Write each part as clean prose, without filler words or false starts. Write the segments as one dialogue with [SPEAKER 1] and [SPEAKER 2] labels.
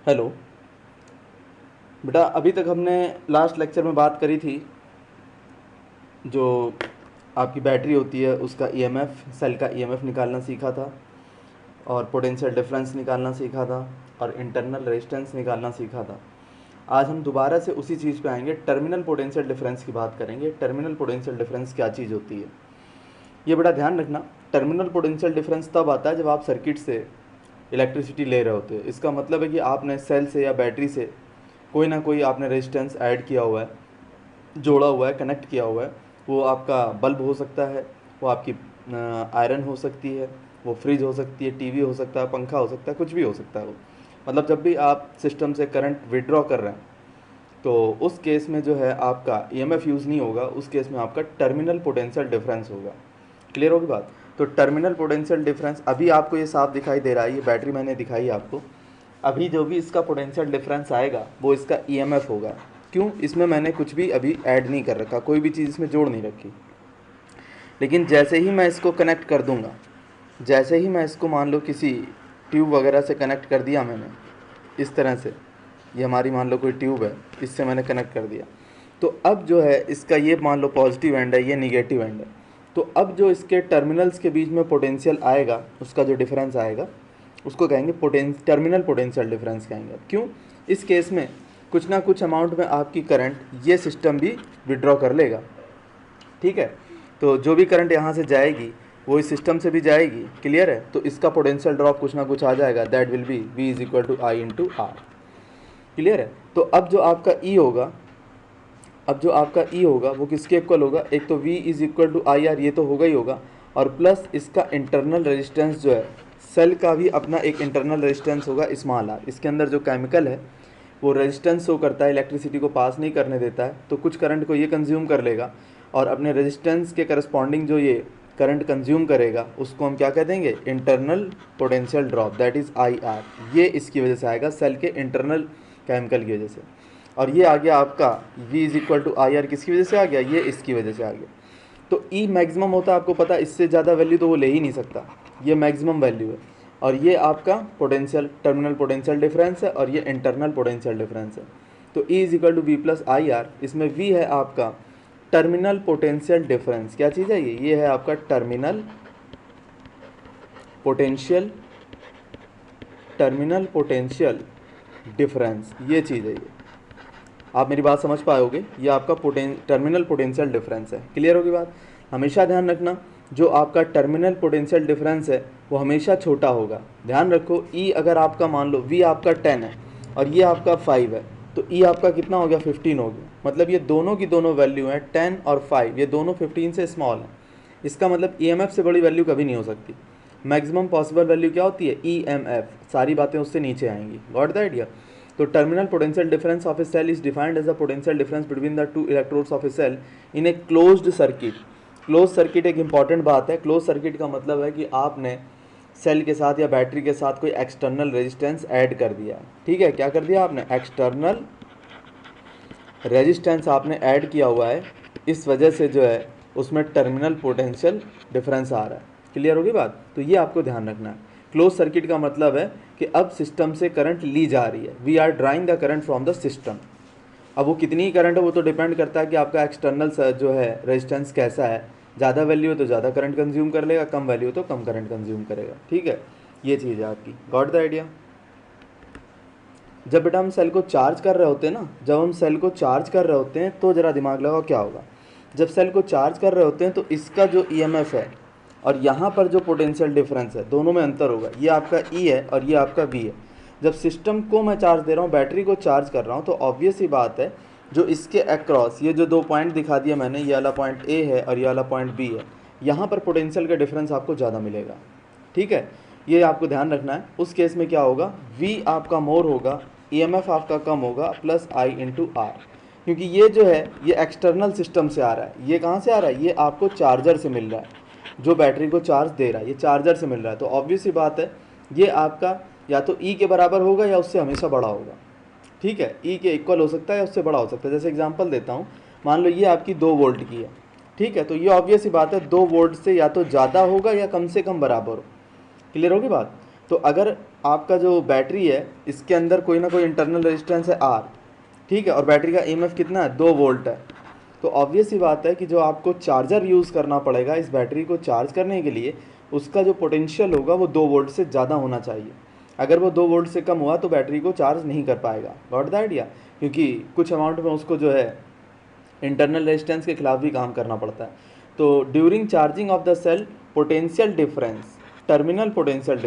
[SPEAKER 1] Hello बेटा, अभी तक हमने लास्ट लेक्चर में बात करी थी जो आपकी बैटरी होती है उसका ईएमएफ, सेल का ईएमएफ निकालना सीखा था, और पोटेंशियल डिफरेंस निकालना सीखा था, और इंटरनल रेजिस्टेंस निकालना सीखा था। आज हम दोबारा से उसी चीज़ पे आएंगे, टर्मिनल पोटेंशियल डिफरेंस की बात करेंगे। टर्मिनल पोटेंशियल डिफरेंस क्या चीज़ होती है ये बड़ा ध्यान रखना। टर्मिनल पोटेंशियल डिफरेंस तब आता है जब आप सर्किट से इलेक्ट्रिसिटी ले रहे होते हो। इसका मतलब है कि आपने सेल से या बैटरी से कोई ना कोई आपने रेजिस्टेंस ऐड किया हुआ है, जोड़ा हुआ है, कनेक्ट किया हुआ है। वो आपका बल्ब हो सकता है, वो आपकी आयरन हो सकती है, वो फ्रिज हो सकती है, टीवी हो सकता है, पंखा हो सकता है, कुछ भी हो सकता है वो। मतलब जब भी आप सिस्टम से करंट विड्रॉ कर रहे हैं तो उस केस में जो है आपका ईएमएफ यूज़ नहीं होगा, उस केस में आपका टर्मिनल पोटेंशियल डिफरेंस होगा। क्लियर होगी बात? तो टर्मिनल पोटेंशियल डिफरेंस अभी आपको ये साफ दिखाई दे रहा है, ये बैटरी मैंने दिखाई आपको। अभी जो भी इसका पोटेंशियल डिफरेंस आएगा वो इसका ईएमएफ होगा। क्यों? इसमें मैंने कुछ भी अभी ऐड नहीं कर रखा, कोई भी चीज़ इसमें जोड़ नहीं रखी। लेकिन जैसे ही मैं इसको कनेक्ट कर दूंगा, जैसे ही मैं इसको मान लो किसी ट्यूब वगैरह से कनेक्ट कर दिया मैंने, इस तरह से, ये हमारी मान लो कोई ट्यूब है, इससे मैंने कनेक्ट कर दिया, तो अब जो है इसका ये मान लो पॉजिटिव एंड है, ये निगेटिव एंड है। तो अब जो इसके टर्मिनल्स के बीच में पोटेंशियल आएगा, उसका जो डिफरेंस आएगा उसको कहेंगे टर्मिनल पोटेंशियल डिफरेंस कहेंगे। क्यों? इस केस में कुछ ना कुछ अमाउंट में आपकी करंट ये सिस्टम भी विड्रॉ कर लेगा। ठीक है, तो जो भी करंट यहाँ से जाएगी वो इस सिस्टम से भी जाएगी। क्लियर है? तो इसका पोटेंशियल ड्रॉप कुछ ना कुछ आ जाएगा, that will be V is equal to I into R. Clear है? तो अब जो आपका E होगा, अब जो आपका E होगा वो किसके इक्वल होगा? एक तो V is equal to I R, ये तो होगा ही होगा, और प्लस इसका इंटरनल रेजिस्टेंस जो है, सेल का भी अपना एक इंटरनल रेजिस्टेंस होगा स्मॉल आर। इसके अंदर जो केमिकल है वो रेजिस्टेंस शो करता है, इलेक्ट्रिसिटी को पास नहीं करने देता है, तो कुछ करंट को ये कंज्यूम कर लेगा, और अपने रेजिस्टेंस के करस्पॉन्डिंग जो ये करंट कंज्यूम करेगा उसको हम क्या कह देंगे? Internal potential drop, that is I R. ये इसकी वजह से आएगा, सेल के इंटरनल केमिकल की वजह से। और ये आ गया आपका V is equal to I R, किसकी वजह से आ गया? ये इसकी वजह से आ गया। तो E मैक्सिमम होता है, आपको पता, इससे ज़्यादा वैल्यू तो वो ले ही नहीं सकता, ये मैक्सिमम वैल्यू है। और ये आपका पोटेंशियल, टर्मिनल पोटेंशियल डिफरेंस है, और ये इंटरनल पोटेंशियल डिफरेंस है। तो E is equal to V plus I R, इसमें V है आपका टर्मिनल पोटेंशियल डिफरेंस। क्या चीज़ है ये है आपका terminal potential, terminal potential difference, ये चीज़ है ये। आप मेरी बात समझ पाओगे? ये आपका टर्मिनल पोटेंशियल डिफरेंस है। क्लियर होगी बात? हमेशा ध्यान रखना, जो आपका टर्मिनल पोटेंशियल डिफरेंस है वो हमेशा छोटा होगा। ध्यान रखो, E अगर आपका मान लो V आपका 10 है और ये आपका 5 है, तो E आपका कितना हो गया? 15 हो गया। मतलब ये दोनों की दोनों वैल्यू हैं 10 और 5, ये दोनों 15 से स्मॉल हैं। इसका मतलब EMF से बड़ी वैल्यू कभी नहीं हो सकती। मैक्सिमम पॉसिबल वैल्यू क्या होती है? EMF। सारी बातें उससे नीचे आएंगी। Got the idea? तो terminal potential difference of a cell is defined as the potential difference between the two electrodes of a cell in a closed circuit. Close circuit एक इंपॉर्टेंट बात है। क्लोज सर्किट का मतलब है कि आपने cell के साथ या बैटरी के साथ कोई एक्सटर्नल रेजिस्टेंस ऐड कर दिया। ठीक है, क्या कर दिया आपने? एक्सटर्नल रेजिस्टेंस आपने ऐड किया हुआ है, इस वजह से जो है उसमें टर्मिनल पोटेंशियल डिफरेंस आ रहा है। क्लियर होगी बात? तो ये आपको ध्यान रखना है। क्लोज सर्किट का मतलब है कि अब सिस्टम से करंट ली जा रही है, we are drawing the current from the system. अब वो कितनी करंट है वो तो डिपेंड करता है कि आपका एक्सटर्नल जो है रेजिस्टेंस कैसा है। ज़्यादा वैल्यू है तो ज़्यादा करंट कंज्यूम कर लेगा, कम वैल्यू है तो कम करंट कंज्यूम करेगा। ठीक है, ये चीज़ है आपकी। Got the idea? जब बेटा हम सेल को चार्ज कर रहे होते हैं ना, जब हम सेल को चार्ज कर रहे होते हैं तो ज़रा दिमाग लगाओ क्या होगा। जब सेल को चार्ज कर रहे होते हैं तो इसका जो ईएमएफ है और यहाँ पर जो पोटेंशियल डिफरेंस है, दोनों में अंतर होगा। ये आपका E है और ये आपका V है। जब सिस्टम को मैं चार्ज दे रहा हूँ, बैटरी को चार्ज कर रहा हूँ, तो ऑब्वियस ही बात है जो इसके अक्रॉस ये जो दो पॉइंट दिखा दिया मैंने, ये वाला पॉइंट A है और ये वाला पॉइंट B है, यहाँ पर पोटेंशियल का डिफरेंस आपको ज़्यादा मिलेगा। ठीक है, ये आपको ध्यान रखना है। उस केस में क्या होगा? V आपका मोर होगा, EMF आपका कम होगा, प्लस I इंटू आर। क्योंकि ये जो है ये एक्सटर्नल सिस्टम से आ रहा है। ये कहाँ से आ रहा है? ये आपको चार्जर से मिल रहा है, जो बैटरी को चार्ज दे रहा है ये चार्जर से मिल रहा है। तो ऑब्वियस ही बात है ये आपका या तो E के बराबर होगा या उससे हमेशा बड़ा होगा। ठीक है, E के इक्वल हो सकता है या उससे बड़ा हो सकता है। जैसे एग्जांपल देता हूँ, मान लो ये आपकी 2 वोल्ट की है। ठीक है, तो ये ऑब्वियस ही बात है 2 वोल्ट से या तो ज़्यादा होगा या कम से कम बराबर हो। क्लियर होगी बात? तो अगर आपका जो बैटरी है इसके अंदर कोई ना कोई इंटरनल रेजिस्टेंस है R, ठीक है, और बैटरी का EMF कितना है, 2 वोल्ट है। तो ऑब्वियस ही बात है कि जो आपको चार्जर यूज़ करना पड़ेगा इस बैटरी को चार्ज करने के लिए, उसका जो पोटेंशियल होगा वो 2 वोल्ट से ज़्यादा होना चाहिए। अगर वो 2 वोल्ट से कम हुआ तो बैटरी को चार्ज नहीं कर पाएगा। Got the idea? क्योंकि कुछ अमाउंट में उसको जो है इंटरनल रेजिस्टेंस के खिलाफ भी काम करना पड़ता है। तो during charging of the cell potential difference, terminal potential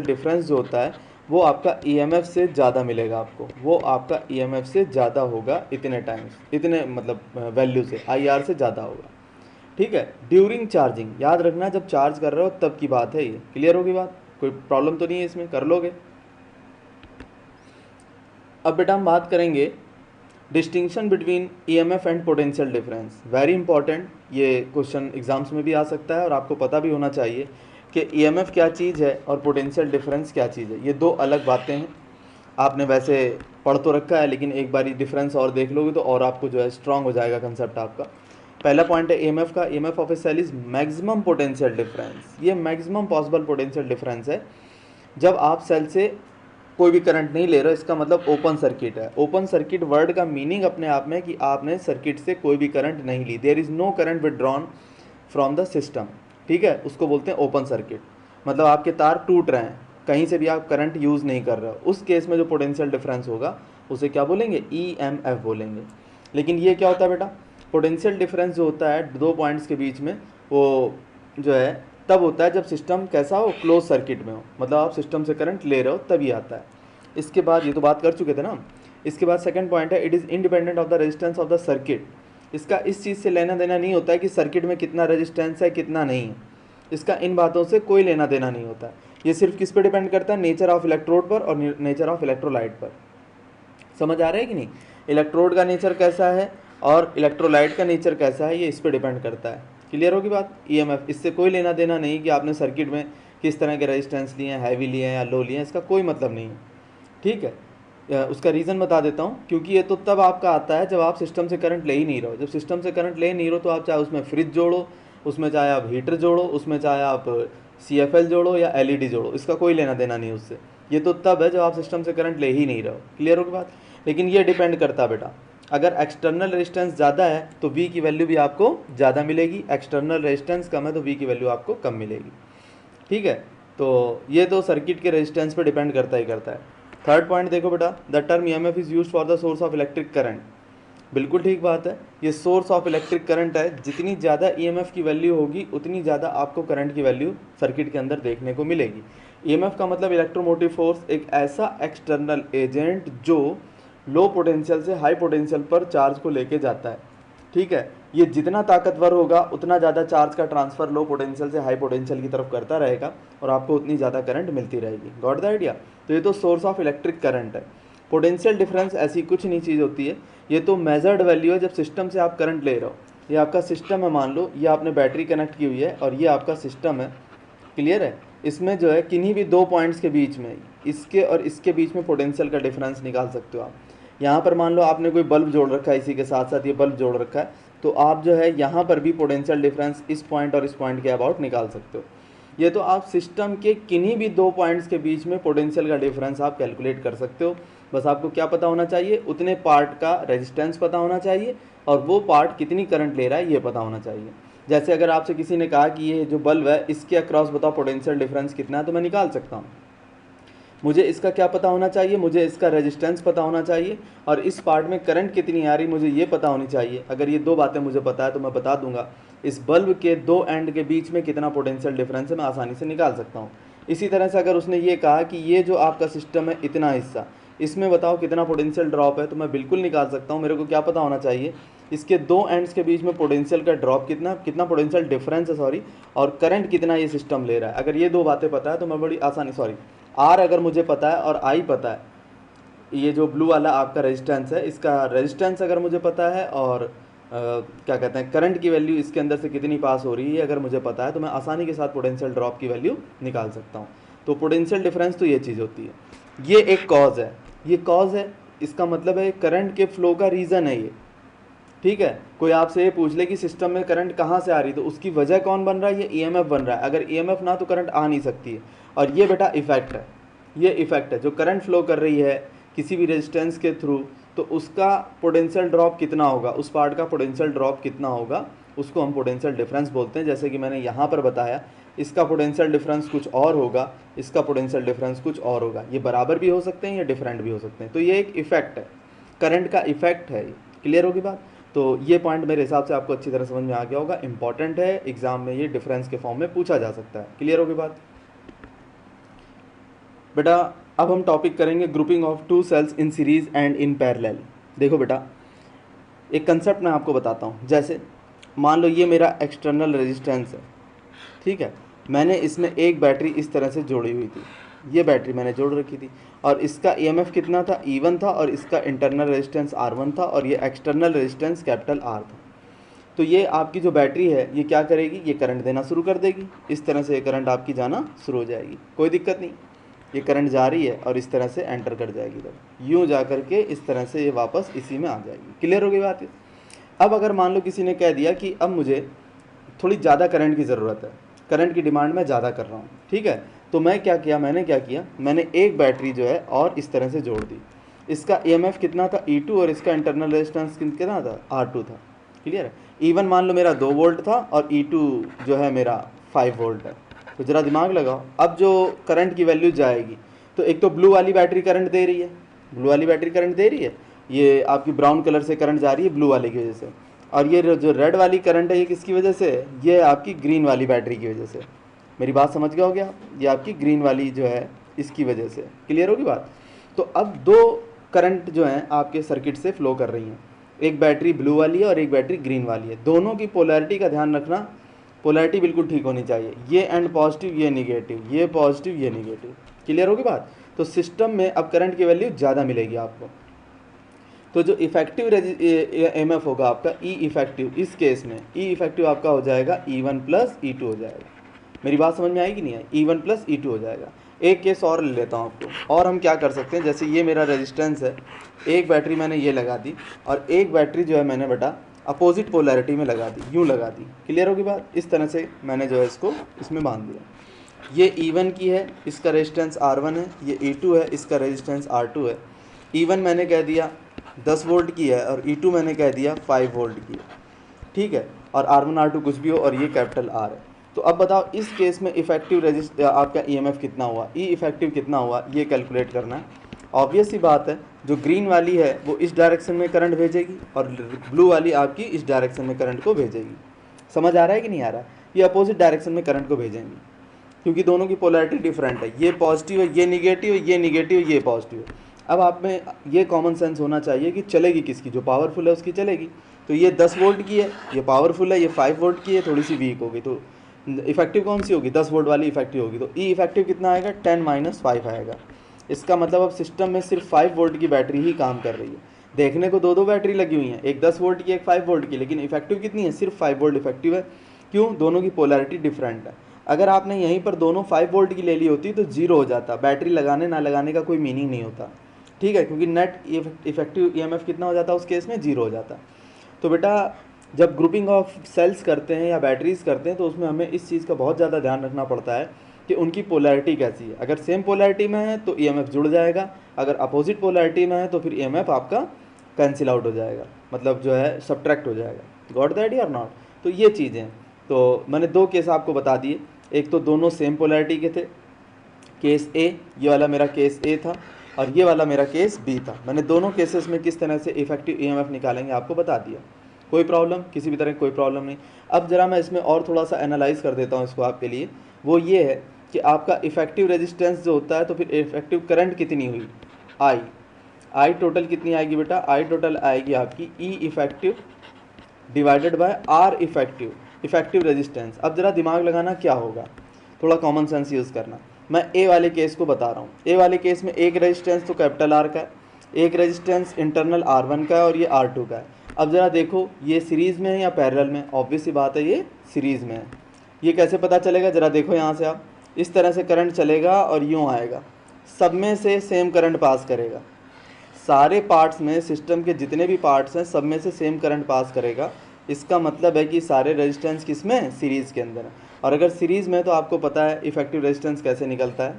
[SPEAKER 1] difference जो होता है वो आपका EMF से ज़्यादा मिलेगा आपको, वो आपका EMF से ज़्यादा होगा इतने टाइम्स, इतने मतलब वैल्यू से, IR से ज़्यादा होगा, ठीक है। ड्यूरिंग चार्जिंग, याद रखना जब चार्ज कर रहे हो तब की बात है ये। क्लियर होगी बात? कोई प्रॉब्लम तो नहीं है इसमें, कर लोगे। अब बेटा हम बात करेंगे distinction between EMF and potential difference. Very important, ये क्वेश्चन एग्जाम्स में भी आ सकता है और आपको पता भी होना चाहिए कि EMF क्या चीज़ है और पोटेंशियल डिफरेंस क्या चीज़ है। ये दो अलग बातें हैं। आपने वैसे पढ़ तो रखा है लेकिन एक बार डिफरेंस और देख लोगे तो और आपको जो है स्ट्रांग हो जाएगा कंसेप्ट आपका। पहला पॉइंट है EMF का। EMF of a cell is maximum potential difference. ये मैक्सिमम पॉसिबल पोटेंशियल डिफरेंस है जब आप सेल से कोई भी करंट नहीं ले रहे हो, इसका मतलब ओपन सर्किट है। ओपन सर्किट वर्ड का मीनिंग अपने आप में कि आपने सर्किट से कोई भी करंट नहीं ली, there is no current withdrawn from the system, ठीक है, उसको बोलते हैं ओपन सर्किट। मतलब आपके तार टूट रहे हैं, कहीं से भी आप करंट यूज़ नहीं कर रहे हो, उस केस में जो पोटेंशियल डिफरेंस होगा उसे क्या बोलेंगे, EMF बोलेंगे। लेकिन ये क्या होता है बेटा, पोटेंशियल डिफरेंस जो होता है दो पॉइंट्स के बीच में, वो जो है तब होता है जब सिस्टम कैसा हो, क्लोज सर्किट में हो, मतलब आप सिस्टम से करंट ले रहे हो तभी आता है। इसके बाद ये तो बात कर चुके थे ना। इसके बाद सेकंड पॉइंट है it is independent of the resistance of the circuit. इसका इस चीज़ से लेना देना नहीं होता है कि सर्किट में कितना रेजिस्टेंस है कितना नहीं है, इसका इन बातों से कोई लेना देना नहीं होता है। ये सिर्फ किस पे डिपेंड करता है, नेचर ऑफ इलेक्ट्रोड पर और नेचर ऑफ इलेक्ट्रोलाइट पर। समझ आ रहा है कि नहीं? इलेक्ट्रोड का नेचर कैसा है और इलेक्ट्रोलाइट का नेचर कैसा है, ये इस पर डिपेंड करता है। क्लियर होगी बात? EMF इससे कोई लेना देना नहीं कि आपने सर्किट में किस तरह के रेजिस्टेंस लिए हैं, हैवी लिए हैं या लो लिए हैं, इसका कोई मतलब नहीं है, ठीक है। उसका रीज़न बता देता हूँ, क्योंकि ये तो तब आपका आता है जब आप सिस्टम से करंट ले ही नहीं रहो। जब सिस्टम से करंट ले नहीं रहो तो आप चाहे उसमें फ्रिज जोड़ो, उसमें चाहे आप हीटर जोड़ो, उसमें चाहे आप CFL जोड़ो या LED जोड़ो, इसका कोई लेना देना नहीं उससे। ये तो तब है जब आप सिस्टम से करंट ले ही नहीं रहो। क्लियर होगी बात? लेकिन ये डिपेंड करता है बेटा, अगर एक्सटर्नल रेजिस्टेंस ज़्यादा है तो V की वैल्यू भी आपको ज़्यादा मिलेगी, एक्सटर्नल रेजिस्टेंस कम है तो V की वैल्यू आपको कम मिलेगी, ठीक है। तो ये तो सर्किट के रेजिस्टेंस पे डिपेंड करता ही करता है। थर्ड पॉइंट देखो बेटा, the term EMF is used for the source of electric current. बिल्कुल ठीक बात है, ये सोर्स ऑफ इलेक्ट्रिक करंट है। जितनी ज़्यादा EMF की वैल्यू होगी उतनी ज़्यादा आपको करंट की वैल्यू सर्किट के अंदर देखने को मिलेगी। EMF का मतलब इलेक्ट्रोमोटिव फोर्स, एक ऐसा एक्सटर्नल एजेंट जो लो पोटेंशियल से हाई पोटेंशियल पर चार्ज को लेके जाता है, ठीक है। ये जितना ताकतवर होगा उतना ज़्यादा चार्ज का ट्रांसफ़र लो पोटेंशियल से हाई पोटेंशियल की तरफ करता रहेगा और आपको उतनी ज़्यादा करंट मिलती रहेगी। Got the idea? तो ये तो सोर्स ऑफ इलेक्ट्रिक करंट है। पोटेंशियल डिफरेंस ऐसी कुछ नहीं चीज़ होती है, ये तो मेजर्ड वैल्यू है जब सिस्टम से आप करंट ले रहे हो। ये आपका सिस्टम है, मान लो ये आपने बैटरी कनेक्ट की हुई है और ये आपका सिस्टम है। क्लियर है? इसमें जो है किन्हीं भी दो पॉइंट्स के बीच में, इसके और इसके बीच में पोटेंशियल का डिफरेंस निकाल सकते हो आप। यहाँ पर मान लो आपने कोई बल्ब जोड़ रखा है, इसी के साथ साथ ये बल्ब जोड़ रखा है, तो आप जो है यहाँ पर भी पोटेंशियल डिफरेंस इस पॉइंट और इस पॉइंट के अबाउट निकाल सकते हो। ये तो आप सिस्टम के किन्हीं भी दो पॉइंट्स के बीच में पोटेंशियल का डिफरेंस आप कैलकुलेट कर सकते हो। बस आपको क्या पता होना चाहिए, उतने पार्ट का रेजिस्टेंस पता होना चाहिए और वो पार्ट कितनी करंट ले रहा है ये पता होना चाहिए। जैसे अगर आपसे किसी ने कहा कि ये जो बल्ब है इसके अक्रॉस बताओ पोटेंशियल डिफरेंस कितना है, तो मैं निकाल सकता हूँ। मुझे इसका क्या पता होना चाहिए, मुझे इसका रेजिस्टेंस पता होना चाहिए और इस पार्ट में करंट कितनी आ रही मुझे ये पता होनी चाहिए। अगर ये दो बातें मुझे पता है तो मैं बता दूंगा इस बल्ब के दो एंड के बीच में कितना पोटेंशियल डिफरेंस है, मैं आसानी से निकाल सकता हूँ। इसी तरह से अगर उसने ये कहा कि ये जो आपका सिस्टम है इतना हिस्सा, इसमें बताओ कितना पोटेंशियल ड्रॉप है, तो मैं बिल्कुल निकाल सकता हूँ। मेरे को क्या पता होना चाहिए, इसके दो एंड्स के बीच में पोटेंशियल का ड्रॉप कितना, कितना पोटेंशियल डिफरेंस है सॉरी, और करंट कितना ये सिस्टम ले रहा है। अगर ये दो बातें पता है तो मैं बड़ी आसानी, सॉरी R अगर मुझे पता है और I पता है, ये जो ब्लू वाला आपका रेजिस्टेंस है इसका रेजिस्टेंस अगर मुझे पता है और क्या कहते हैं करंट की वैल्यू इसके अंदर से कितनी पास हो रही है अगर मुझे पता है, तो मैं आसानी के साथ पोटेंशियल ड्रॉप की वैल्यू निकाल सकता हूँ। तो पोटेंशियल डिफरेंस तो ये चीज़ होती है, ये एक कॉज है, ये कॉज है, इसका मतलब है करंट के फ्लो का रीज़न है ये, ठीक है। कोई आपसे ये पूछ ले कि सिस्टम में करंट कहाँ से आ रही, तो उसकी वजह कौन बन रहा है, ये EMF बन रहा है। अगर EMF ना तो करंट आ नहीं सकती है, और ये बेटा इफेक्ट है, ये इफेक्ट है जो करंट फ्लो कर रही है किसी भी रेजिस्टेंस के थ्रू, तो उसका पोटेंशियल ड्रॉप कितना होगा, उस पार्ट का पोटेंशियल ड्रॉप कितना होगा, उसको हम पोटेंशियल डिफरेंस बोलते हैं। जैसे कि मैंने यहाँ पर बताया, इसका पोटेंशियल डिफरेंस कुछ और होगा, इसका पोटेंशियल डिफरेंस कुछ और होगा, ये बराबर भी हो सकते हैं या डिफरेंट भी हो सकते हैं। तो ये एक इफेक्ट है, करंट का इफेक्ट है। क्लियर होगी बात? तो ये पॉइंट मेरे हिसाब से आपको अच्छी तरह समझ में आ गया होगा, इंपॉर्टेंट है, एग्जाम में ये डिफरेंस के फॉर्म में पूछा जा सकता है। क्लियर होगी बात बेटा? अब हम टॉपिक करेंगे grouping of two cells in series and in parallel. देखो बेटा, एक कंसेप्ट मैं आपको बताता हूँ। जैसे मान लो ये मेरा एक्सटर्नल रेजिस्टेंस है, ठीक है, मैंने इसमें एक बैटरी इस तरह से जोड़ी हुई थी, ये बैटरी मैंने जोड़ रखी थी, और इसका ईएमएफ कितना था, E1 था, और इसका इंटरनल रेजिस्टेंस R1 था, और ये एक्सटर्नल रेजिस्टेंस कैपिटल R था। तो ये आपकी जो बैटरी है ये क्या करेगी, ये करंट देना शुरू कर देगी, इस तरह से ये करंट आपकी जाना शुरू हो जाएगी, कोई दिक्कत नहीं, ये करंट जा रही है और इस तरह से एंटर कर जाएगी, इधर यूँ जा करके इस तरह से ये वापस इसी में आ जाएगी। क्लियर हो गई बात? अब अगर मान लो किसी ने कह दिया कि अब मुझे थोड़ी ज़्यादा करंट की ज़रूरत है, करंट की डिमांड मैं ज़्यादा कर रहा हूँ, ठीक है, तो मैंने क्या किया, मैंने एक बैटरी जो है और इस तरह से जोड़ दी। इसका ईएमएफ कितना था, E2, और इसका इंटरनल रेजिस्टेंस कितना था, R2 था। क्लियर है? E1 मान लो मेरा 2 वोल्ट था और E2 जो है मेरा 5 वोल्ट है। तो ज़रा दिमाग लगाओ, अब जो करंट की वैल्यू जाएगी, तो एक तो ब्लू वाली बैटरी करंट दे रही है, ब्लू वाली बैटरी करंट दे रही है, ये आपकी ब्राउन कलर से करंट जा रही है ब्लू वाले की वजह से, और ये जो रेड वाली करंट है ये किसकी वजह से, ये आपकी ग्रीन वाली बैटरी की वजह से। मेरी बात समझ गया हो गया? ये आपकी ग्रीन वाली जो है इसकी वजह से। क्लियर होगी बात? तो अब दो करंट जो हैं आपके सर्किट से फ्लो कर रही हैं, एक बैटरी ब्लू वाली है और एक बैटरी ग्रीन वाली है। दोनों की पोलैरिटी का ध्यान रखना, पोलैरिटी बिल्कुल ठीक होनी चाहिए, ये एंड पॉजिटिव, ये निगेटिव, ये पॉजिटिव, ये निगेटिव। क्लियर होगी बात? तो सिस्टम में अब करंट की वैल्यू ज़्यादा मिलेगी आपको। तो जो इफेक्टिव एमएफ होगा आपका ई इफेक्टिव, इस केस में ई इफेक्टिव आपका हो जाएगा E1 प्लस E2 हो जाएगा। मेरी बात समझ में आएगी नहीं है? E1 प्लस E2 हो जाएगा। एक केस और ले लेता हूँ आपको, और हम क्या कर सकते हैं, जैसे ये मेरा रेजिस्टेंस है, एक बैटरी मैंने ये लगा दी और एक बैटरी जो है मैंने बेटा अपोजिट पोलैरिटी में लगा दी, यूँ लगा दी। क्लियर होगी बात? इस तरह से मैंने जो है इसको इसमें बांध दिया। ये E1 की है, इसका रेजिस्टेंस R1 है, ये E2 है, इसका रेजिस्टेंस R2 है। E1 मैंने कह दिया 10 वोल्ट की है और E2 मैंने कह दिया 5 वोल्ट की है, ठीक है, और R1 R2 कुछ भी हो, और ये कैपिटल R है। तो अब बताओ इस केस में इफेक्टिव आपका ईएमएफ कितना हुआ, ई इफेक्टिव कितना हुआ, ये कैलकुलेट करना है। ऑब्वियस सी बात है, जो ग्रीन वाली है वो इस डायरेक्शन में करंट भेजेगी और ब्लू वाली आपकी इस डायरेक्शन में करंट को भेजेगी। समझ आ रहा है कि नहीं आ रहा है? ये अपोजिट डायरेक्शन में करंट को भेजेंगी, क्योंकि दोनों की पोलैरिटी डिफरेंट है, ये पॉजिटिव है, ये निगेटिव है, ये निगेटिव है, ये पॉजिटिव है। अब आप में ये कॉमन सेंस होना चाहिए कि चलेगी किसकी, जो पावरफुल है उसकी चलेगी। तो ये 10 वोल्ट की है, ये पावरफुल है, ये 5 वोल्ट की है, थोड़ी सी वीक होगी, तो इफेक्टिव कौन सी होगी, 10 वोल्ट वाली इफेक्टिव होगी। तो ई इफेक्टिव कितना आएगा, 10-5 आएगा। इसका मतलब अब सिस्टम में सिर्फ 5 वोल्ट की बैटरी ही काम कर रही है। देखने को दो बैटरी लगी हुई हैं, एक 10 वोल्ट की, एक 5 वोल्ट की, लेकिन इफेक्टिव कितनी है, सिर्फ 5 वोल्ट इफेक्टिव है। क्यों? दोनों की पोलैरिटी डिफरेंट है। अगर आपने यहीं पर दोनों 5 वोल्ट की ले ली होती तो 0 हो जाता, बैटरी लगाने ना लगाने का कोई मीनिंग नहीं होता, ठीक है, क्योंकि नेट इफेक्टिव ईएमएफ कितना हो जाता, उस केस में 0 हो जाता। तो बेटा जब ग्रुपिंग ऑफ सेल्स करते हैं या बैटरीज करते हैं तो उसमें हमें इस चीज़ का बहुत ज़्यादा ध्यान रखना पड़ता है कि उनकी पोलैरिटी कैसी है। अगर सेम पोलैरिटी में है तो ईएमएफ जुड़ जाएगा, अगर अपोजिट पोलैरिटी में है तो फिर ईएमएफ आपका कैंसिल आउट हो जाएगा, मतलब जो है सब्ट्रैक्ट हो जाएगा। गॉट द आइडिया और नॉट? तो ये चीज़ें, तो मैंने 2 केस आपको बता दिए, एक तो दोनों सेम पोलैरिटी के थे, केस ए, ये वाला मेरा केस ए था और ये वाला मेरा केस बी था। मैंने दोनों केसेस में किस तरह से इफेक्टिव ईएमएफ निकालेंगे आपको बता दिया। कोई प्रॉब्लम, किसी भी तरह की कोई प्रॉब्लम नहीं। अब ज़रा मैं इसमें और थोड़ा सा एनालाइज कर देता हूँ इसको आपके लिए। वो ये है कि आपका इफेक्टिव रेजिस्टेंस जो होता है तो फिर इफेक्टिव करंट कितनी हुई, आई टोटल कितनी आएगी बेटा, आई टोटल आएगी आपकी E effective divided by R effective, effective resistance. अब ज़रा दिमाग लगाना क्या होगा, थोड़ा कॉमन सेंस यूज़ करना। मैं ए वाले केस को बता रहा हूँ। ए वाले केस में एक रेजिस्टेंस तो कैपिटल आर का है, एक रेजिस्टेंस इंटरनल R1 का है और ये R2 का है। अब ज़रा देखो ये सीरीज़ में है या पैरेलल में, ऑब्वियस सी बात है ये सीरीज़ में है। ये कैसे पता चलेगा, ज़रा देखो यहाँ से आप, इस तरह से करंट चलेगा और यूँ आएगा, सब में से सेम करंट पास करेगा, सारे पार्ट्स में, सिस्टम के जितने भी पार्ट्स हैं सब में से सेम करंट पास करेगा। इसका मतलब है कि सारे रेजिस्टेंस किस में, सीरीज़ के अंदर है। और अगर सीरीज़ में तो आपको पता है इफेक्टिव रेजिस्टेंस कैसे निकलता है,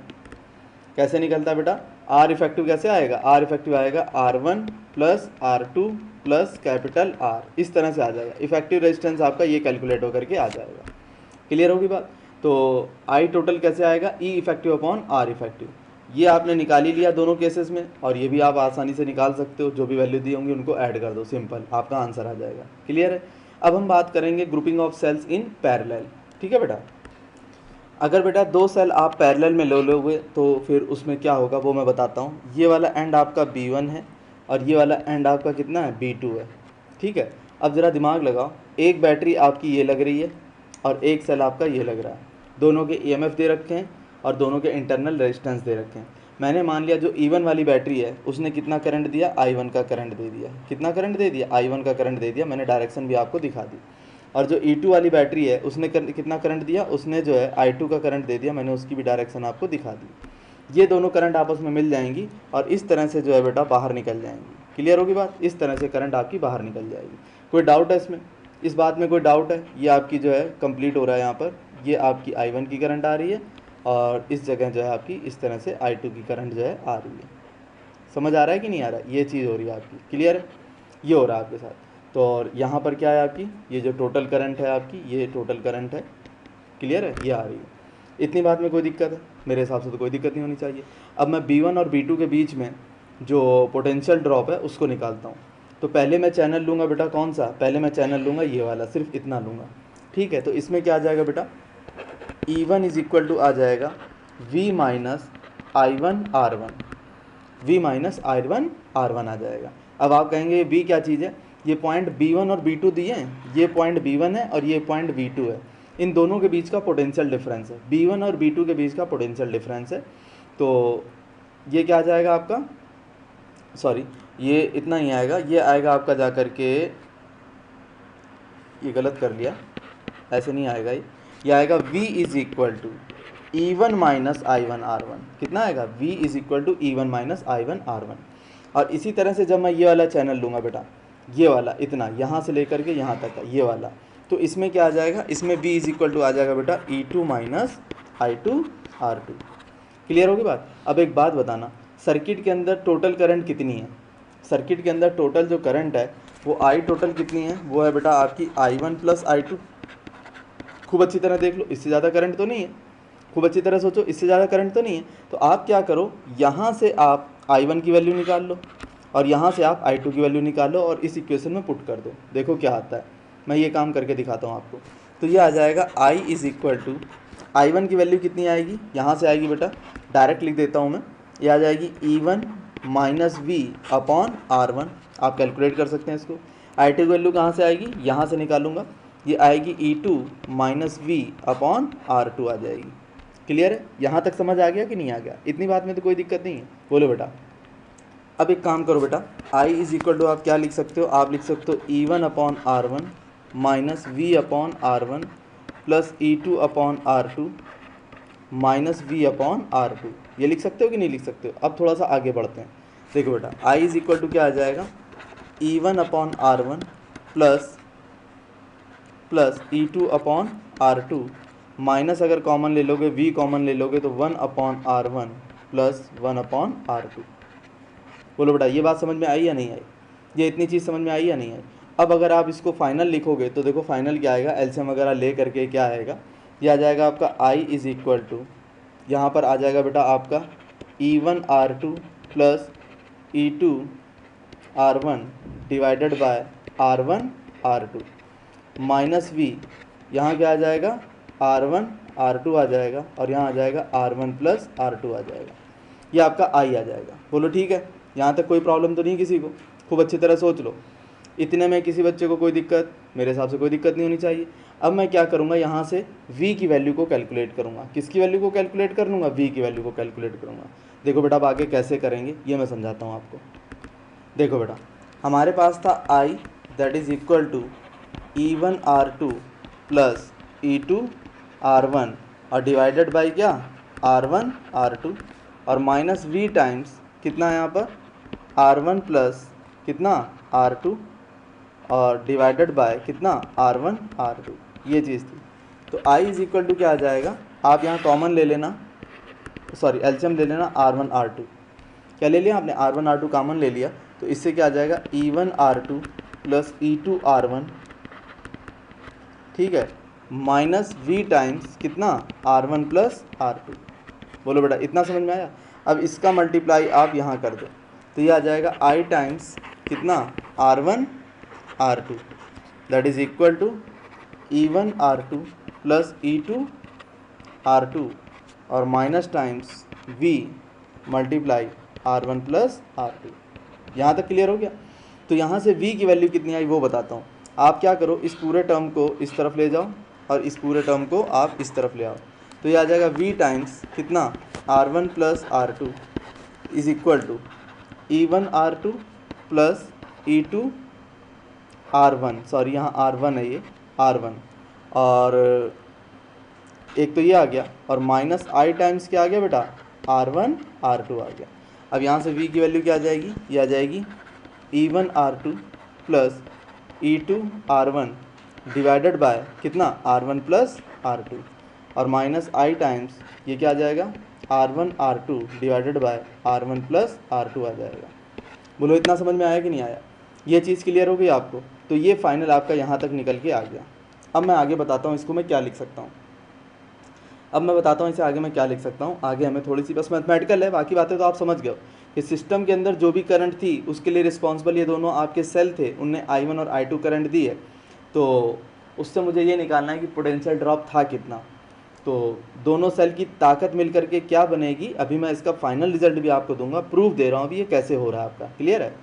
[SPEAKER 1] कैसे निकलता है बेटा, आर इफेक्टिव कैसे आएगा, आर इफेक्टिव आएगा R1 plus R2 plus capital R, इस तरह से आ जाएगा। इफेक्टिव रेजिस्टेंस आपका ये कैलकुलेट होकर के आ जाएगा। क्लियर होगी बात। तो आई टोटल कैसे आएगा, ई इफेक्टिव अपॉन आर इफेक्टिव। ये आपने निकाल ही लिया दोनों केसेस में, और ये भी आप आसानी से निकाल सकते हो, जो भी वैल्यू दी होंगी उनको ऐड कर दो, सिंपल आपका आंसर आ जाएगा। क्लियर है। अब हम बात करेंगे grouping of cells in parallel. ठीक है बेटा, अगर बेटा दो सेल आप पैरेलल में ले लोगे तो फिर उसमें क्या होगा वो मैं बताता हूँ। ये वाला एंड आपका B1 है और ये वाला एंड आपका कितना है, B2 है। ठीक है, अब ज़रा दिमाग लगाओ, एक बैटरी आपकी ये लग रही है और एक सेल आपका ये लग रहा है, दोनों के EMF दे रखे हैं और दोनों के इंटरनल रेजिस्टेंस दे रखे हैं। मैंने मान लिया जो E1 वाली बैटरी है उसने कितना करंट दिया, I1 का करंट दे दिया। कितना करंट दे दिया, I1 का करंट दे दिया, मैंने डायरेक्शन भी आपको दिखा दी। और जो E2 वाली बैटरी है उसने कितना करंट दिया, उसने जो है I2 का करंट दे दिया, मैंने उसकी भी डायरेक्शन आपको दिखा दी। ये दोनों करंट आपस में मिल जाएंगी और इस तरह से जो है बेटा बाहर निकल जाएंगी। क्लियर होगी बात, इस तरह से करंट आपकी बाहर निकल जाएगी। कोई डाउट है इसमें, इस बात में कोई डाउट है, ये आपकी जो है कंप्लीट हो रहा है। यहाँ पर ये आपकी I1 की करंट आ रही है और इस जगह जो है आपकी इस तरह से I2 की करंट जो है आ रही है। समझ आ रहा है कि नहीं आ रहा है, ये चीज़ हो रही है आपकी। क्लियर है, ये हो रहा है आपके साथ। तो और यहाँ पर क्या है आपकी, ये जो टोटल करंट है आपकी, ये टोटल करंट है। क्लियर है, ये आ रही है। इतनी बात में कोई दिक्कत है, मेरे हिसाब से तो कोई दिक्कत नहीं होनी चाहिए। अब मैं B1 और B2 के बीच में जो पोटेंशियल ड्रॉप है उसको निकालता हूँ। तो पहले मैं चैनल लूँगा बेटा, कौन सा, पहले मैं चैनल लूँगा ये वाला, सिर्फ इतना लूँगा। ठीक है, तो इसमें क्या आ जाएगा बेटा, E1 इज इक्वल टू आ जाएगा V minus I1 R1, V minus I1 R1 आ जाएगा। अब आप कहेंगे V क्या चीज़ है, ये पॉइंट B1 और B2 दिए हैं, ये पॉइंट B1 है और ये पॉइंट B2 है, इन दोनों के बीच का पोटेंशियल डिफरेंस है, B1 और B2 के बीच का पोटेंशियल डिफरेंस है। तो ये क्या आ जाएगा आपका, सॉरी ये इतना ही आएगा, ये आएगा आपका जा कर के, ये गलत कर लिया, ऐसे नहीं आएगा, ये आएगा V is equal to E1 minus I1 R1। कितना आएगा, V is equal to E1 minus I1 R1। और इसी तरह से जब मैं ये वाला चैनल लूँगा बेटा, ये वाला इतना यहाँ से लेकर के यहाँ तक का ये वाला, तो इसमें क्या आ जाएगा, इसमें V इज इक्वल टू आ जाएगा बेटा E2 minus I2 R2। Clear होगी बात। अब एक बात बताना, सर्किट के अंदर टोटल करंट कितनी है, सर्किट के अंदर टोटल जो करंट है वो I टोटल कितनी है, वो है बेटा आपकी I1 प्लस I2। खूब अच्छी तरह देख लो, इससे ज़्यादा करंट तो नहीं है, खूब अच्छी तरह सोचो, इससे ज़्यादा करंट तो नहीं है। तो आप क्या करो, यहाँ से आप I1 की वैल्यू निकाल लो और यहाँ से आप I2 की वैल्यू निकालो और इस इक्वेशन में पुट कर दो, देखो क्या आता है। मैं ये काम करके दिखाता हूँ आपको। तो ये आ जाएगा I is equal to, I1 की वैल्यू कितनी आएगी, यहाँ से आएगी बेटा, डायरेक्ट लिख देता हूँ मैं, ये आ जाएगी E1 minus V upon R1। आप कैलकुलेट कर सकते हैं इसको। I2 की वैल्यू कहाँ से आएगी, यहाँ से निकालूंगा, ये आएगी E2 minus V upon R2 आ जाएगी। क्लियर है, यहाँ तक समझ आ गया कि नहीं आ गया, इतनी बात में तो कोई दिक्कत नहीं है, बोलो बेटा। अब एक काम करो बेटा, I इज इक्वल टू आप क्या लिख सकते हो, आप लिख सकते हो E1 upon R1 minus V upon R1 plus E2 upon R2 minus V upon R2। ये लिख सकते हो कि नहीं लिख सकते हो। अब थोड़ा सा आगे बढ़ते हैं, देखो बेटा I इज इक्वल टू क्या आ जाएगा, E1 upon R1 plus E2 upon R2 minus अगर कॉमन ले लोगे, V कॉमन ले लोगे तो 1 upon R1 plus 1 upon R2। बोलो बेटा, ये बात समझ में आई या नहीं आई, ये इतनी चीज़ समझ में आई या नहीं आई। अब अगर आप इसको फाइनल लिखोगे तो देखो फाइनल क्या आएगा, एलसीएम वगैरह ले करके क्या आएगा, ये आ जाएगा आपका I इज़ इक्वल टू, यहाँ पर आ जाएगा बेटा आपका E1 R2 plus E2 R1 divided by R1 R2 minus V, यहाँ क्या आ जाएगा R1 R2 आ जाएगा और यहाँ आ जाएगा R1 प्लस R2 आ जाएगा, ये आपका I आ जाएगा। बोलो ठीक है, यहाँ तक कोई प्रॉब्लम तो नहीं किसी को, खूब अच्छी तरह सोच लो। इतने में किसी बच्चे को कोई दिक्कत, मेरे हिसाब से कोई दिक्कत नहीं होनी चाहिए। अब मैं क्या करूँगा, यहाँ से V की वैल्यू को कैलकुलेट करूँगा। किसकी वैल्यू को कैलकुलेट कर लूँगा, V की वैल्यू को कैलकुलेट करूँगा। देखो बेटा अब आगे कैसे करेंगे ये मैं समझाता हूँ आपको। देखो बेटा, हमारे पास था I that is equal to E1 R2 plus E2 R1 और डिवाइडेड बाई क्या R1 R2 और माइनस V टाइम्स कितना है यहाँ पर R1 प्लस कितना R2 और डिवाइडेड बाय कितना R1 R2, ये चीज़ थी। तो i इज इक्वल टू क्या आ जाएगा, आप यहाँ कॉमन ले लेना, सॉरी एलसीएम ले लेना R1 R2, क्या ले लिया आपने, R1 R2 कॉमन ले लिया, तो इससे क्या आ जाएगा E1 R2 plus E2 R1, ठीक है, माइनस V टाइम्स कितना R1 प्लस R2। बोलो बेटा इतना समझ में आया। अब इसका मल्टीप्लाई आप यहाँ कर दो तो ये आ जाएगा I टाइम्स कितना R1 R2 that is equal to E1 R2 plus E2 R2 और minus times V multiply R1 plus R2। यहाँ तक क्लियर हो गया। तो यहाँ से V की वैल्यू कितनी आई वो बताता हूँ। आप क्या करो, इस पूरे टर्म को इस तरफ ले जाओ और इस पूरे टर्म को आप इस तरफ ले आओ, तो ये आ जाएगा V टाइम्स कितना R1 plus R2 is equal to E1 R2 plus E2 R1, sorry यहाँ R1 है, ये R1 और एक तो ये आ गया और माइनस I टाइम्स क्या आ गया बेटा R1 R2 आ गया। अब यहाँ से V की वैल्यू क्या आ जाएगी, ये आ जाएगी E1 R2 plus E2 R1 divided by कितना R1 प्लस R2 और माइनस I टाइम्स ये क्या आ जाएगा R1 R2 divided by R1 plus R2 आ जाएगा। बोलो इतना समझ में आया कि नहीं आया, ये चीज़ क्लियर हो गई आपको। तो ये फाइनल आपका यहाँ तक निकल के आ गया। अब मैं आगे बताता हूँ इसको मैं क्या लिख सकता हूँ। अब मैं बताता हूँ इसे आगे मैं क्या लिख सकता हूँ। आगे हमें थोड़ी सी बस मैथमेटिकल है, बाकी बातें तो आप समझ गए हो कि सिस्टम के अंदर जो भी करंट थी उसके लिए रिस्पॉन्सिबल ये दोनों आपके सेल थे, उनने I1 और I2 करंट दी है, तो उससे मुझे ये निकालना है कि पोटेंशियल ड्रॉप था कितना। तो दोनों सेल की ताकत मिल करके क्या बनेगी, अभी मैं इसका फाइनल रिजल्ट भी आपको दूंगा, प्रूफ दे रहा हूँ अभी ये कैसे हो रहा है आपका। क्लियर है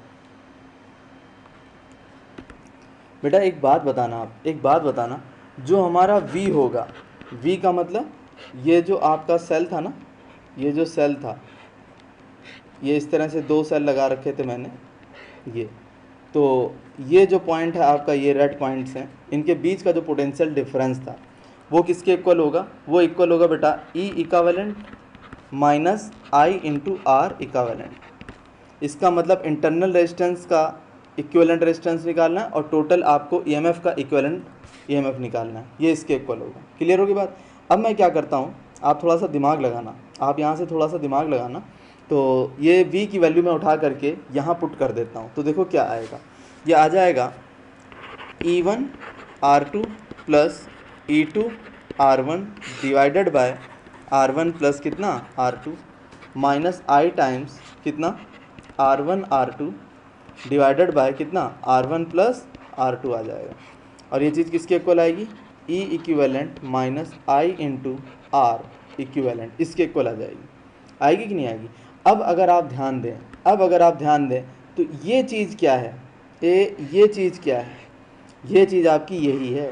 [SPEAKER 1] बेटा। एक बात बताना, आप एक बात बताना, जो हमारा V होगा, V का मतलब ये जो आपका सेल था ना, ये जो सेल था, ये इस तरह से दो सेल लगा रखे थे मैंने, ये तो ये जो पॉइंट है आपका, ये रेड पॉइंट्स हैं, इनके बीच का जो पोटेंशियल डिफरेंस था वो किसके इक्वल होगा, वो इक्वल होगा बेटा E equivalent minus I into R equivalent. इसका मतलब इंटरनल रेजिस्टेंस का इक्विवेलेंट रेजिस्टेंस निकालना है और टोटल आपको EMF का इक्विवेलेंट EMF निकालना है, ये इसके इक्वल होगा। क्लियर होगी बात। अब मैं क्या करता हूँ, आप थोड़ा सा दिमाग लगाना, आप यहाँ से थोड़ा सा दिमाग लगाना, तो ये V की वैल्यू मैं उठा करके यहाँ पुट कर देता हूँ, तो देखो क्या आएगा, ये आ जाएगा E1 R2 plus E2 R1 divided by R1 plus कितना R2 माइनस I टाइम्स कितना R1 R2 डिवाइडेड बाय कितना R1 प्लस R2 आ जाएगा। और ये चीज़ किसके इक्वल आएगी, E equivalent minus I into R equivalent, इसके इक्वल आ जाएगी। आएगी कि नहीं आएगी। अब अगर आप ध्यान दें, अब अगर आप ध्यान दें तो ये चीज़ क्या है, ये चीज़ क्या है, ये चीज़ आपकी यही है।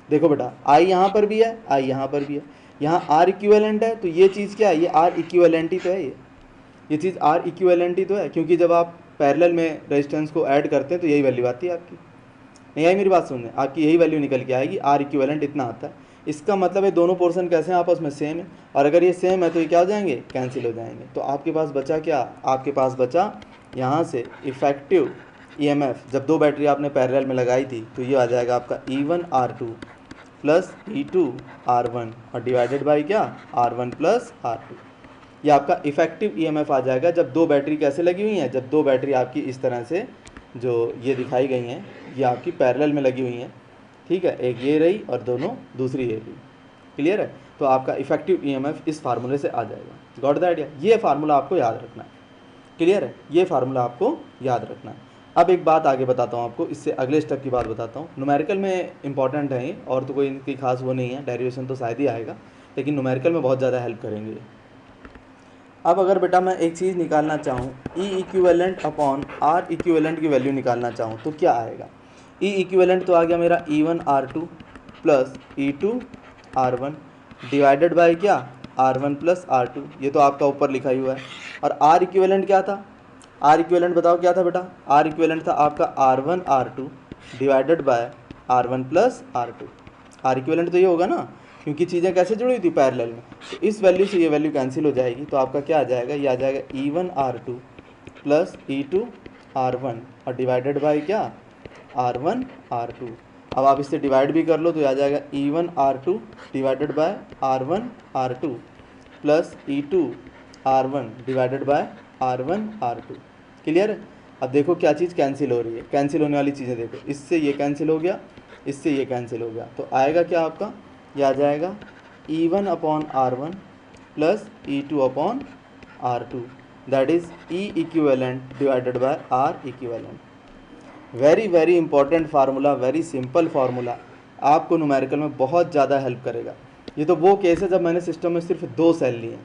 [SPEAKER 1] देखो बेटा I यहाँ पर भी है, I यहाँ पर भी है, यहाँ R इक्विवेलेंट है, तो ये चीज़ क्या है, ये R इक्विवेलेंट ही तो है, ये चीज़ R इक्विवेलेंट ही तो है, क्योंकि जब आप पैरेलल में रेजिस्टेंस को ऐड करते हैं तो यही वैल्यू आती है आपकी। नहीं आई मेरी बात सुनने, आपकी यही वैल्यू निकल के आएगी, R इक्विवेलेंट इतना आता है। इसका मतलब है दोनों पोर्शन कैसे हैं, आपस में सेम है, और अगर ये सेम है तो ये क्या हो जाएंगे, कैंसिल हो जाएंगे। तो आपके पास बचा क्या, आपके पास बचा यहाँ से इफ़ेक्टिव EMF, जब दो बैटरी आपने पैरेलल में लगाई थी तो ये आ जाएगा आपका E1 R2 plus E2 R1 और डिवाइडेड बाई क्या R1 प्लस R2। ये आपका इफ़ेक्टिव EMF आ जाएगा जब दो बैटरी कैसे लगी हुई हैं, जब दो बैटरी आपकी इस तरह से जो ये दिखाई गई हैं ये आपकी पैरेलल में लगी हुई हैं, ठीक है, एक ये रही और दोनों दूसरी ये रही। क्लियर है। तो आपका इफ़ेक्टिव EMF इस फार्मूले से आ जाएगा। Got the idea. ये फार्मूला आपको याद रखना है। क्लियर है, ये फार्मूला आपको याद रखना है। अब एक बात आगे बताता हूँ आपको, इससे अगले स्टेप की बात बताता हूँ। न्यूमेरिकल में इंपॉर्टेंट है ये, और तो कोई इनकी खास वो नहीं है, डेरिवेशन तो शायद ही आएगा, लेकिन न्यूमेरिकल में बहुत ज़्यादा हेल्प करेंगे। अब अगर बेटा मैं एक चीज़ निकालना चाहूँ, E equivalent upon R equivalent की वैल्यू निकालना चाहूँ तो क्या आएगा। E इक्विवेलेंट तो आ गया मेरा E1 R2 plus E2 R1 divided by क्या R1 प्लस R2, ये तो आपका ऊपर लिखा ही हुआ है। और R इक्विवेलेंट क्या था, R इक्विवेलेंट बताओ क्या था बेटा, R इक्विवेलेंट था आपका R1 R2 divided by R1 plus R2। R equivalent तो ये होगा ना, क्योंकि चीज़ें कैसे जुड़ी हुई थी पैरेलल में, तो इस वैल्यू से ये वैल्यू कैंसिल हो जाएगी। तो आपका क्या आ जाएगा, ये आ जाएगा E1 R2 plus E2 R1 और डिवाइडेड बाय क्या R1 R2। अब आप इससे डिवाइड भी कर लो तो आ जाएगा E1 R2 divided by R1 R2 plus E2 R1 divided by R1 R2। Clear है? अब देखो क्या चीज़ कैंसिल हो रही है, कैंसिल होने वाली चीज़ें देखो, इससे ये कैंसिल हो गया, इससे ये कैंसिल हो गया, तो आएगा क्या आपका, ये आ जाएगा E1 upon R1 plus E2 upon R2 that is E equivalent divided by R equivalent. Very very important formula, very simple formula, आपको न्यूमेरिकल में बहुत ज़्यादा हेल्प करेगा। ये तो वो केस है जब मैंने सिस्टम में सिर्फ 2 सेल लिए,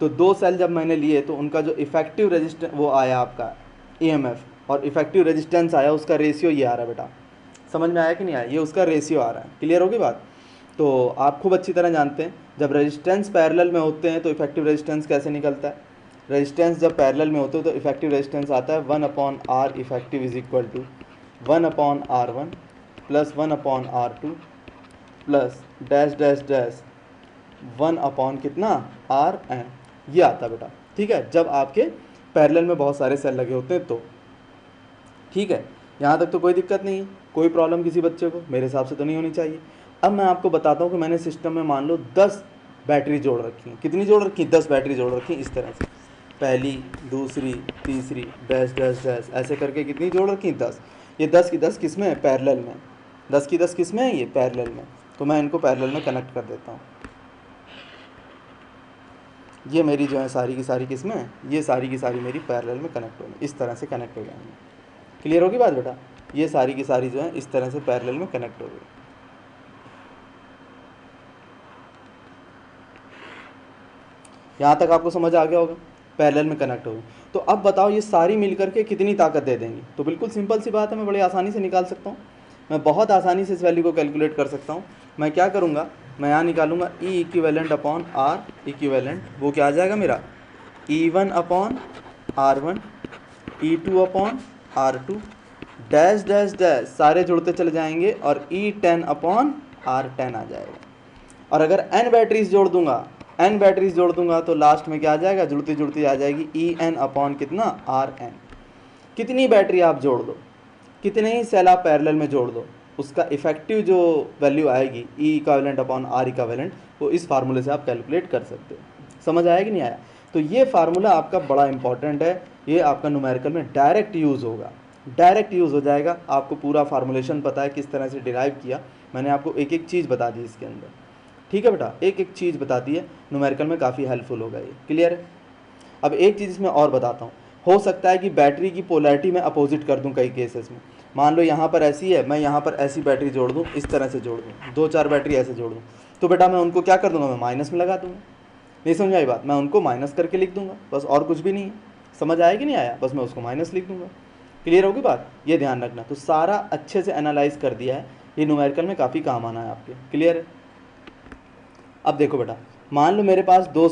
[SPEAKER 1] तो 2 सेल जब मैंने लिए तो उनका जो इफेक्टिव रेजिस्टेंस वो आया आपका EMF और इफेक्टिव रेजिस्टेंस आया, उसका रेशियो ये आ रहा है बेटा। समझ में आया कि नहीं आया? ये उसका रेशियो आ रहा है। क्लियर होगी बात? तो आप खूब अच्छी तरह जानते हैं जब रेजिस्टेंस पैरेलल में होते हैं तो इफेक्टिव रेजिस्टेंस कैसे निकलता है। रेजिस्टेंस जब पैरेलल में होते हो तो इफेक्टिव रेजिस्टेंस आता है 1 upon R effective is equal to 1 upon R1 plus 1 upon R2 plus dash dash dash 1 upon कितना RN, ये आता है बेटा। ठीक है, जब आपके पैरेलल में बहुत सारे सेल लगे होते हैं तो। ठीक है, यहाँ तक तो कोई दिक्कत नहीं है, कोई प्रॉब्लम किसी बच्चे को मेरे हिसाब से तो नहीं होनी चाहिए। अब मैं आपको बताता हूँ कि मैंने सिस्टम में मान लो 10 बैटरी जोड़ रखी हैं। कितनी जोड़ रखी? 10 बैटरी जोड़ रखी हैं इस तरह से, पहली दूसरी तीसरी डैश डैश डैश ऐसे करके कितनी जोड़ रखी? 10। ये 10 की 10 किस में है? पैरेलल में। 10 की 10 किस में है? ये पैरेलल में। तो मैं इनको पैरेलल में कनेक्ट कर देता हूँ। ये मेरी जो है सारी की सारी किस में है? ये सारी की सारी मेरी पैरेलल में कनेक्ट होंगी, इस तरह से कनेक्ट हो जाएंगी। क्लियर होगी बात बेटा? ये सारी की सारी जो है इस तरह से पैरेलल में कनेक्ट हो गई। यहाँ तक आपको समझ आ गया होगा, पैरेलल में कनेक्ट हो गई। तो अब बताओ ये सारी मिलकर के कितनी ताकत दे देंगी? तो बिल्कुल सिंपल सी बात है, मैं बड़ी आसानी से निकाल सकता हूँ। मैं बहुत आसानी से इस वैल्यू को कैलकुलेट कर सकता हूँ। मैं क्या करूँगा, मैं यहाँ निकालूंगा E equivalent upon R equivalent. वो क्या आ जाएगा मेरा? E1 upon R1 E2 upon R2 dash dash dash सारे जुड़ते चले जाएंगे और E10 अपॉन R10 आ जाएगा। और अगर n बैटरीज जोड़ दूंगा तो लास्ट में क्या आ जाएगा? जुड़ती जुड़ती आ जाएगी EN अपॉन कितना? RN। कितनी बैटरी आप जोड़ दो, कितने ही सेल आप पैरेलल में जोड़ दो, उसका इफेक्टिव जो वैल्यू आएगी E equivalent upon R equivalent, वो इस फार्मूले से आप कैलकुलेट कर सकते हो। समझ आया कि नहीं आया? तो ये फार्मूला आपका बड़ा इंपॉर्टेंट है, ये आपका न्यूमेरिकल में डायरेक्ट यूज़ होगा, डायरेक्ट यूज़ हो जाएगा। आपको पूरा फार्मूलेशन पता है किस तरह से डिराइव किया, मैंने आपको एक एक चीज़ बता दी इसके अंदर। ठीक है बेटा, एक एक चीज़ बता दी है, न्यूमेरिकल में काफ़ी हेल्पफुल होगा ये। क्लियर है? अब एक चीज़ इसमें और बताता हूँ। हो सकता है कि बैटरी की पोलैरिटी में अपोजिट कर दूँ कई केसेस में। मान लो यहाँ पर ऐसी है, मैं यहाँ पर ऐसी बैटरी जोड़ दूँ, इस तरह से जोड़ दूँ, 2-4 बैटरी ऐसे जोड़ दूँ, तो बेटा मैं उनको क्या कर दूँगा? मैं माइनस में लगा दूँगा। नहीं समझ आई बात? मैं उनको माइनस करके लिख दूँगा, बस, और कुछ भी नहीं है। समझ आया कि नहीं आया? बस मैं उसको माइनस लिख दूँगा। क्लियर होगी बात? ये ध्यान रखना। तो सारा अच्छे से एनालाइज कर दिया है, ये न्यूमेरिकल में काफ़ी काम आना है आपके। क्लियर है? अब देखो बेटा, मान लो मेरे पास 2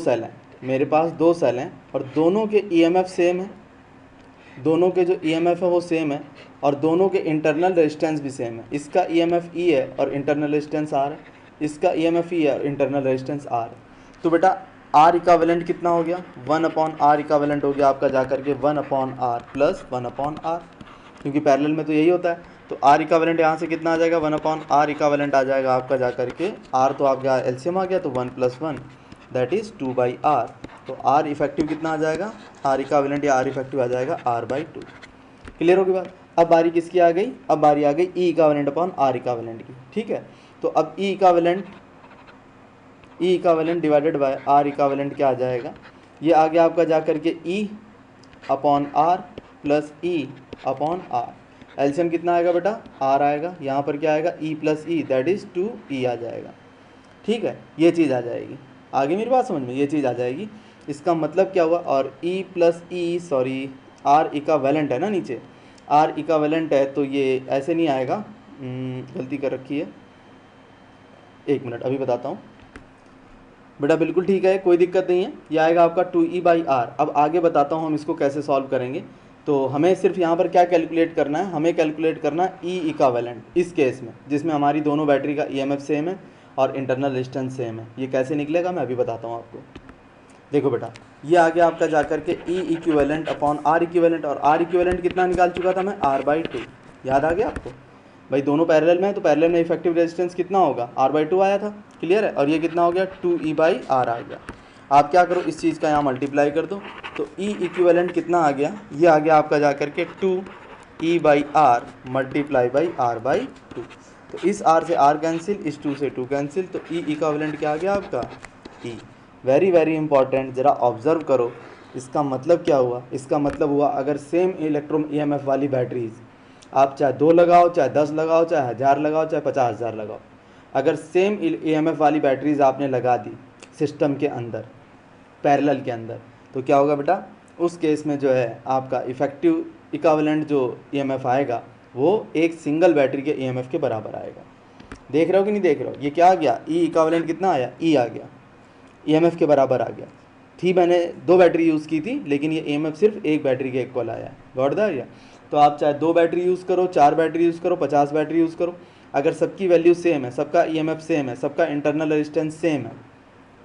[SPEAKER 1] सेल हैं, और दोनों के EMF सेम है, दोनों के जो EMF है वो सेम है, और दोनों के इंटरनल रेजिस्टेंस भी सेम है। इसका EMF E है और इंटरनल रेजिस्टेंस R है, इसका EMF E है और इंटरनल रेजिस्टेंस R है। तो बेटा R इक्विवेलेंट कितना हो गया? 1 अपॉन R इक्विवेलेंट हो गया आपका जा करके 1 upon R plus 1 upon R, क्योंकि पैरेलल में तो यही होता है। तो R इक्विवेलेंट यहाँ से कितना आ जाएगा? 1 अपॉन R इक्विवेलेंट आ जाएगा आपका जा करके, R तो आपका एलसीएम आ गया, तो 1 + 1 दैट इज़ 2/R। तो R इफेक्टिव कितना आ जाएगा? R इक्विवेलेंट या R इफेक्टिव आ जाएगा R/2। क्लियर होगी बात? अब बारी किसकी आ गई? अब बारी आ गई E equivalent upon R equivalent की। ठीक है, तो अब E equivalent divided by R equivalent क्या आ जाएगा? ये आ गया आपका जा करके E upon R plus E upon R। LCM कितना आएगा बेटा? R आएगा। यहाँ पर क्या आएगा? E plus E that is 2E आ जाएगा। ठीक है, ये चीज़ आ जाएगी। आगे मेरी बात समझ में? ये चीज़ आ जाएगी। इसका मतलब क्या हुआ? और E plus E sorry R equivalent है ना, नीचे R इक्विवेलेंट है, तो ये ऐसे नहीं आएगा, गलती कर रखी है, 1 मिनट अभी बताता हूँ बेटा। बिल्कुल ठीक है, कोई दिक्कत नहीं है। ये आएगा आपका 2E/R। अब आगे बताता हूँ हम इसको कैसे सॉल्व करेंगे। तो हमें सिर्फ यहाँ पर क्या कैलकुलेट करना है? हमें कैलकुलेट करना है E इक्विवेलेंट इस केस में, जिसमें हमारी दोनों बैटरी का EMF सेम है और इंटरनल रेजिस्टेंस सेम है। ये कैसे निकलेगा मैं अभी बताता हूँ आपको। देखो बेटा, ये आ गया आपका जा करके E equivalent upon R equivalent, और R इक्विवेलेंट कितना निकाल चुका था मैं? R/2। याद आ गया आपको? भाई दोनों पैरेलल में है तो पैरेलल में इफेक्टिव रेजिस्टेंस कितना होगा, R/2 आया था, क्लियर है। और ये कितना हो गया, 2E/R आ गया। आप क्या करो, इस चीज़ का यहाँ मल्टीप्लाई कर दो, तो E इक्विवेलेंट कितना आ गया, ये आ गया आपका जा करके 2E/R मल्टीप्लाई बाई R/2। तो इस R से R कैंसिल, इस 2 से 2 कैंसिल, तो E इक्विवेलेंट क्या आ गया आपका, E। वेरी वेरी इंपॉर्टेंट, ज़रा ऑब्जर्व करो। इसका मतलब क्या हुआ, इसका मतलब हुआ अगर सेम इलेक्ट्रो EMF वाली बैटरीज आप चाहे 2 लगाओ, चाहे 10 लगाओ, चाहे 1000 लगाओ, चाहे 50,000 लगाओ, अगर सेम EMF वाली बैटरीज आपने लगा दी सिस्टम के अंदर, पैरेलल के अंदर, तो क्या होगा बेटा, उस केस में जो है आपका इफेक्टिव इक्विवेलेंट जो EMF आएगा वो एक सिंगल बैटरी के EMF के बराबर आएगा। देख रहे हो कि नहीं देख रहे हो, ये क्या आ गया, E इक्विवेलेंट कितना आया, E आ गया, EMF के बराबर आ गया। थी मैंने 2 बैटरी यूज़ की थी, लेकिन ये EMF सिर्फ एक बैटरी के इक्वल आया, गॉट द आइडिया। तो आप चाहे 2 बैटरी यूज़ करो, 4 बैटरी यूज़ करो, 50 बैटरी यूज़ करो, अगर सबकी वैल्यू सेम है, सबका EMF सेम है, सबका इंटरनल रेजिस्टेंस सेम है,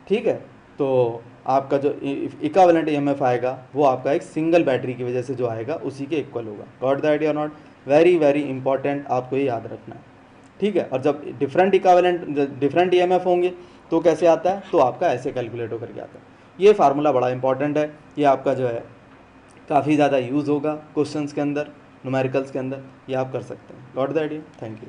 [SPEAKER 1] ठीक है, तो आपका जो इक्विवेलेंट EMF आएगा वो आपका एक सिंगल बैटरी की वजह से जो आएगा उसी के इक्वल होगा। Got the idea not, very very important, आपको ये याद रखना है, ठीक है। और जब डिफरेंट EMF होंगे तो कैसे आता है, तो आपका ऐसे कैलकुलेट होकर के आता है। ये फार्मूला बड़ा इंपॉर्टेंट है, ये आपका जो है काफ़ी ज़्यादा यूज़ होगा क्वेश्चंस के अंदर, न्यूमेरिकल्स के अंदर, ये आप कर सकते हैं। Got the idea, thank you.